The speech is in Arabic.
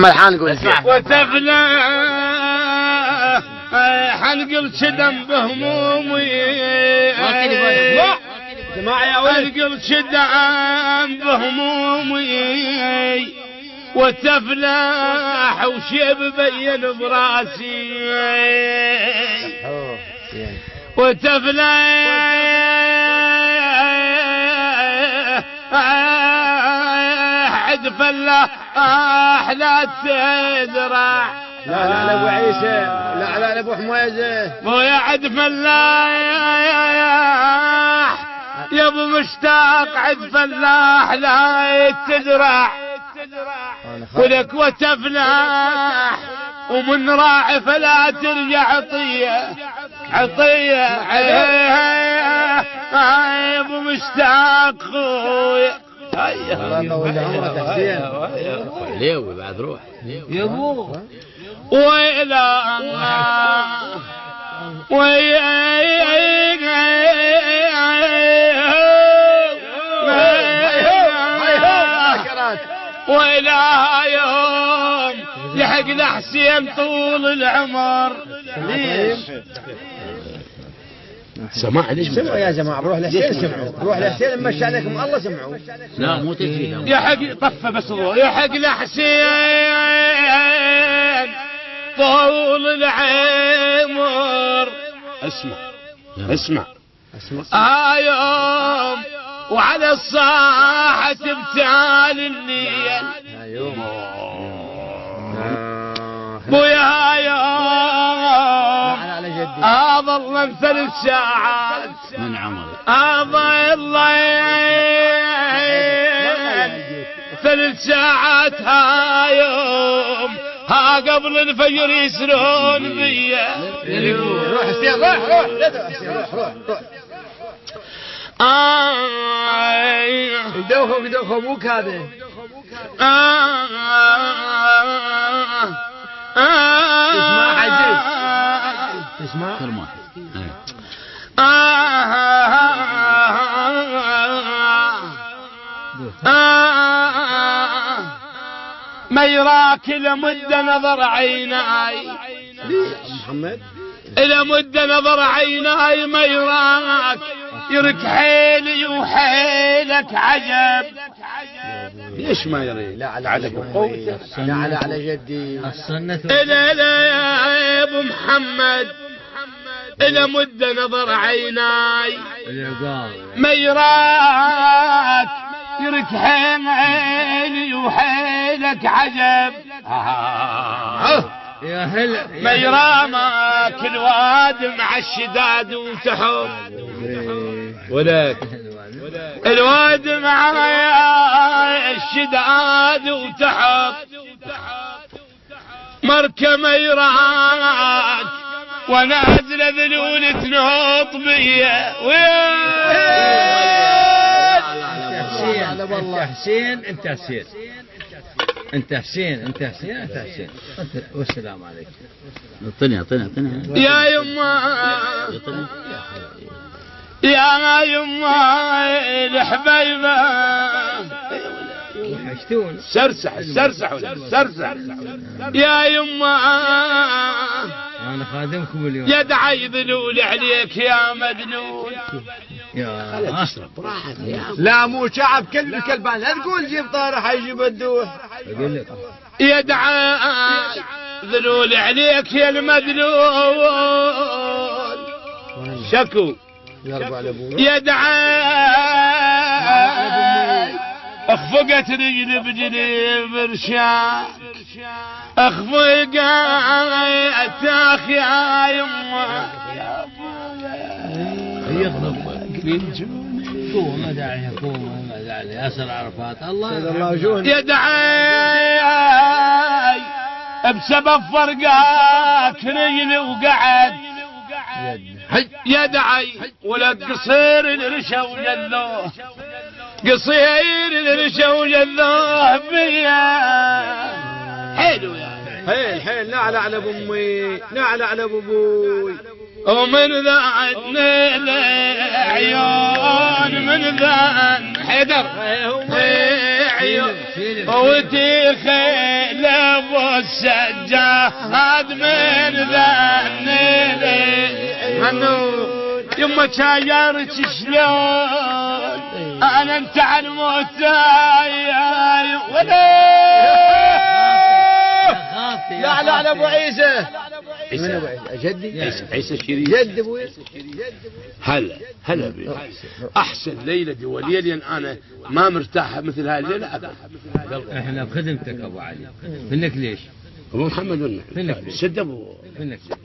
ملحان قول حنقل شدم بهمومي حنقل شدم بهمومي وتفلح وشيب بين براسي وتفلح عد فلاح لا تزرع لا ابو عيسى لا ابو حميزه مو يعد فلاح يا ابو مشتاق عد فلاح لا تزرع ولك وتفلاح ومن راعي فلا ترجع عطيه يا ابو مشتاق خويا الله يطول عمرك حسين ليوي بعد روح يا ابو ويلا وإلى يوم يحق حسين طول العمر. ليش؟ سماع ليش؟ سمعوا يا جماعة بروح لحسين سمعوا، بروح لحسين مشى عليكم الله سمعوا. لا مو تجي يحق طفى بس الضوء يحق لحسين طول العمر. اسمع يوم وعلى الصاحة تبتال الليل بويا يوم أظل 3 ساعات من عمري أظل 3 ساعات ها يوم ها قبل الفجر يسرون بيا. روح حسين روح روح يدوخ ابوك هذا. تسمع عزيز تسمع كلمة ما يراك لمدة نظر عيناي محمد إلى مدة نظر عيناي ما يراك يرك حيلي وحيلك عجب. ليش ما يري؟ لا على قوته لا على جدي إلى يا أبو محمد إلى مدة نظر عيناي ما يراك يرك حيلي وحيلك عجب. يا هلا ما يرامك الواد مع الشداد وتحب ولك الواد مع الشداد وتحب مركب ما يراك ونازل ذلول تنهض بيا. انت حسين والسلام عليكم. اعطني يا يما الحبيبه يحشتون سرسح يا يما انا خادمكم اليوم. يدعي ذلول عليك يا مدلول. يا لا مو شعب كل الكلبان لا تقول جيب طارح يجيب الدوح. اقول لك يدعي ذلول عليك يا المدلول شكو يدعي اخفقت رجل بجنب رشاق اخفقت اخ يا يما قوم داعي قوم داعي ياسر عرفات الله يدعي بسبب فرقاك رجلي وقعد يدعي ولد قصير الرشا وجلوه قصير الرشا وجلوه بيا. حلو يا حيل نعلى على امي نعلى على ابوي ومن ذان العيون من ذان حدر عيون وتخيل ابو السجاد من ذنبي منو يما شايرك شلون انا انت عن موتاي ولا لا ابو عيسى من ابو عيسى جدي عيسى الشريف جد ابو عيسى هلا بي احسن ليله دي وليلي انا ما مرتاح مثل هاي الليله ابدا. احنا بخدمتك ابو علي. منك ليش؟ ابو محمد منك ليش؟ سد ابو منك ليش؟